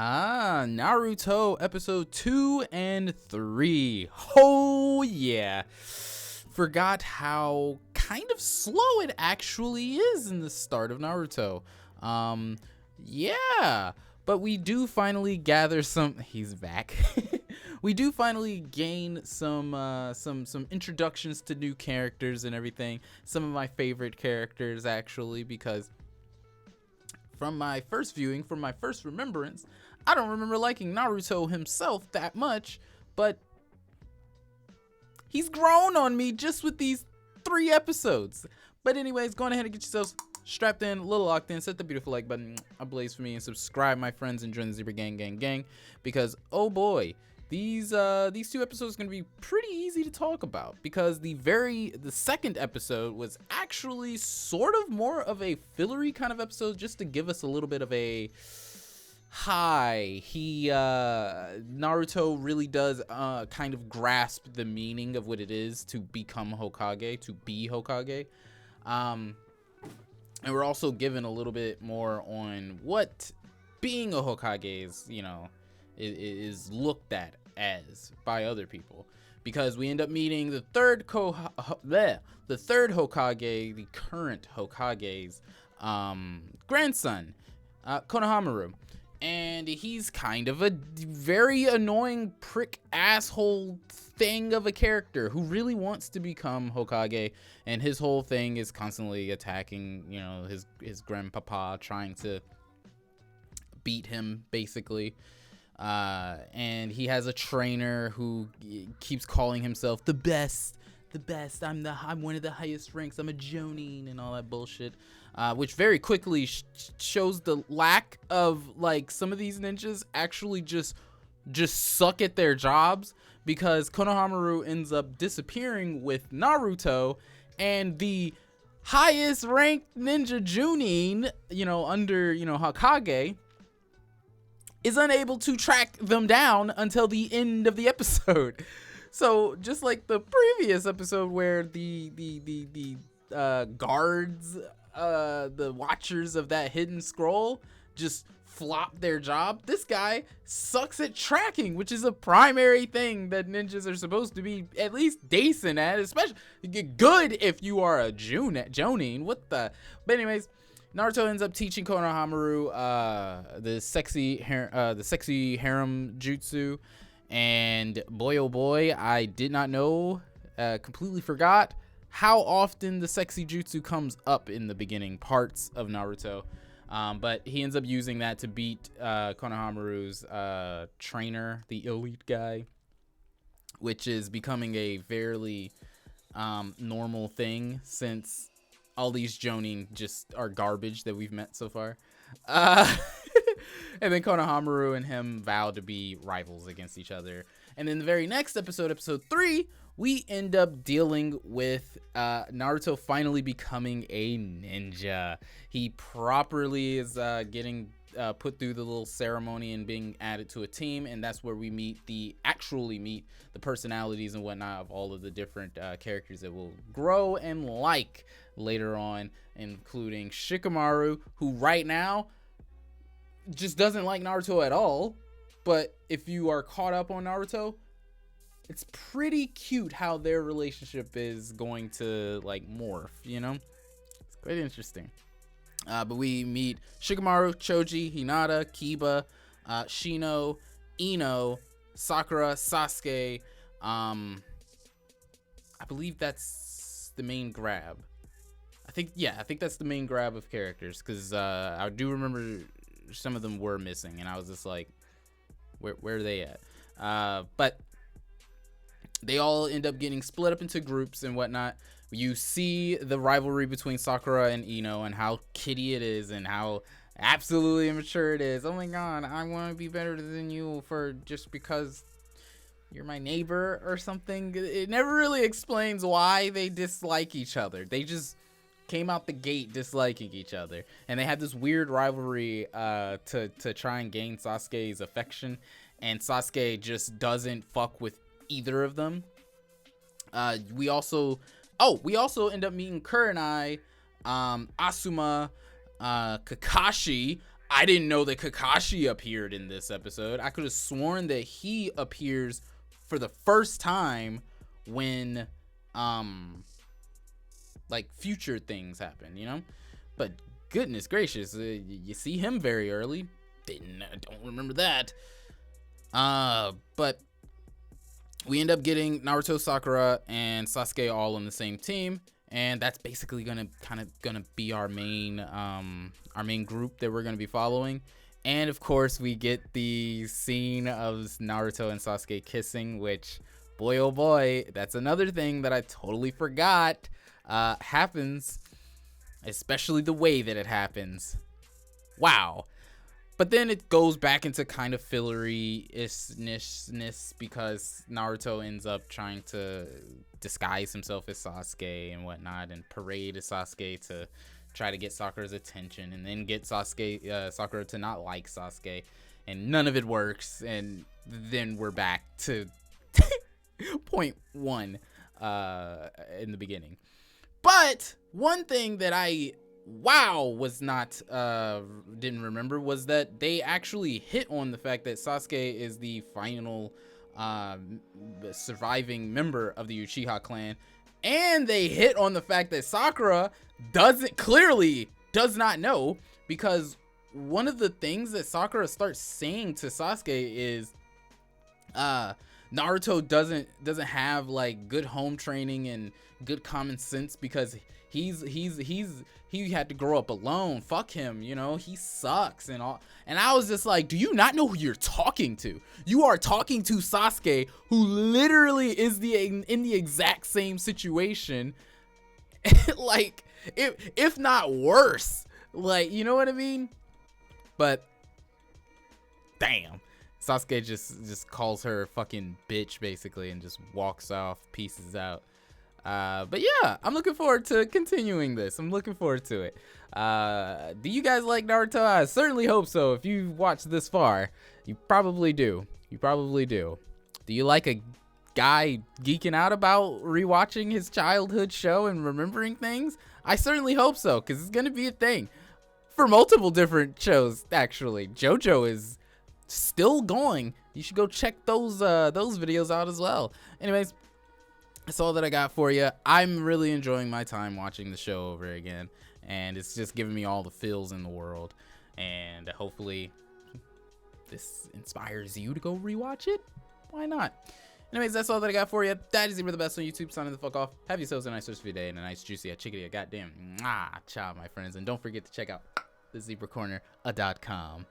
Naruto episode 2 and 3. Oh yeah. Forgot how kind of slow it actually is in the start of Naruto. Yeah. But we do finally gather some he's back. We do finally gain some introductions to new characters and everything. Some of my favorite characters actually, because from my first viewing, from my first remembrance, I don't remember liking Naruto himself that much, but he's grown on me just with these 3 episodes. But anyways, go on ahead and get yourselves strapped in, a little locked in, set the beautiful like button ablaze for me, and subscribe, my friends, and join the Zebra gang, because oh boy, these 2 episodes are going to be pretty easy to talk about, because the second episode was actually sort of more of a fillery kind of episode, just to give us a little bit of a Naruto really does kind of grasp the meaning of what it is to become Hokage, to be Hokage. And we're also given a little bit more on what being a Hokage is, is looked at as by other people, because we end up meeting the third Hokage, the current Hokage's grandson, Konohamaru. And he's kind of a very annoying prick asshole thing of a character who really wants to become Hokage, and his whole thing is constantly attacking, his grandpapa, trying to beat him basically. And he has a trainer who keeps calling himself the best. I'm one of the highest ranks. I'm a Jonin and all that bullshit. Which very quickly shows the lack of, some of these ninjas actually just suck at their jobs, because Konohamaru ends up disappearing with Naruto, and the highest ranked ninja Junin, under, Hokage, is unable to track them down until the end of the episode. So just like the previous episode where the guards, the watchers of that hidden scroll, just flop their job, this guy sucks at tracking, which is a primary thing that ninjas are supposed to be at least decent at, especially good if you are a Jonin. But anyways, Naruto ends up teaching Konohamaru the sexy harem jutsu, and boy oh boy, I did not know, completely forgot how often the sexy jutsu comes up in the beginning parts of Naruto. But he ends up using that to beat Konohamaru's trainer, the elite guy, which is becoming a fairly normal thing, since all these Jonin just are garbage that we've met so far. And then Konohamaru and him vow to be rivals against each other. And in the very next episode, episode 3, we end up dealing with Naruto finally becoming a ninja. He properly is getting put through the little ceremony and being added to a team, and that's where we actually meet the personalities and whatnot of all of the different characters that will grow and like later on, including Shikamaru, who right now just doesn't like Naruto at all. But if you are caught up on Naruto, it's pretty cute how their relationship is going to morph, It's quite interesting. But we meet Shikamaru, Choji, Hinata, Kiba, Shino, Ino, Sakura, Sasuke. I believe that's the main grab. I think that's the main grab of characters, because I do remember some of them were missing, and I was just like, where are they at? But they all end up getting split up into groups and whatnot. You see the rivalry between Sakura and Ino, and how kiddie it is, and how absolutely immature it is. Oh my god, I want to be better than you just because you're my neighbor or something. It never really explains why they dislike each other. They just came out the gate disliking each other, and they had this weird rivalry to try and gain Sasuke's affection, and Sasuke just doesn't fuck with either of them. We also end up meeting Kurenai, Asuma, Kakashi, I didn't know that Kakashi appeared in this episode. I could have sworn that he appears for the first time when like future things happen, you know? But goodness gracious, you see him very early. Don't remember that. But we end up getting Naruto, Sakura, and Sasuke all on the same team, and that's basically gonna be our main group that we're gonna be following. And of course, we get the scene of Naruto and Sasuke kissing, which, boy oh boy, that's another thing that I totally forgot happens, especially the way that it happens. Wow. But then it goes back into kind of fillery-ishness because Naruto ends up trying to disguise himself as Sasuke and whatnot, and parade as Sasuke to try to get Sakura's attention, and then get Sakura to not like Sasuke, and none of it works. And then we're back to point one in the beginning. But one thing that I was not didn't remember was that they actually hit on the fact that Sasuke is the final surviving member of the Uchiha clan, and they hit on the fact that Sakura clearly does not know, because one of the things that Sakura starts saying to Sasuke is Naruto doesn't have like good home training and good common sense because he had to grow up alone. Fuck him, you know, he sucks and all. And I was just like, do you not know who you're talking to? You are talking to Sasuke, who literally is in the exact same situation, like if not worse, like, you know what I mean? But damn, Sasuke just calls her a fucking bitch basically and just walks off, pieces out. But yeah, I'm looking forward to continuing this. I'm looking forward to it. Do you guys like Naruto? I certainly hope so. If you watched this far, you probably do. Do you like a guy geeking out about rewatching his childhood show and remembering things? I certainly hope so, because it's gonna be a thing for multiple different shows. Actually, JoJo is still going. You should go check those videos out as well. Anyways, that's all that I got for you. I'm really enjoying my time watching the show over again, and it's just giving me all the feels in the world, and hopefully this inspires you to go rewatch it. Why not? Anyways, that's all that I got for you. That is Zebra the best on YouTube. Signing the fuck off. Have yourselves a nice rest of your day and a nice juicy chickadee goddamn ciao, my friends, and don't forget to check out thezebracorner.com.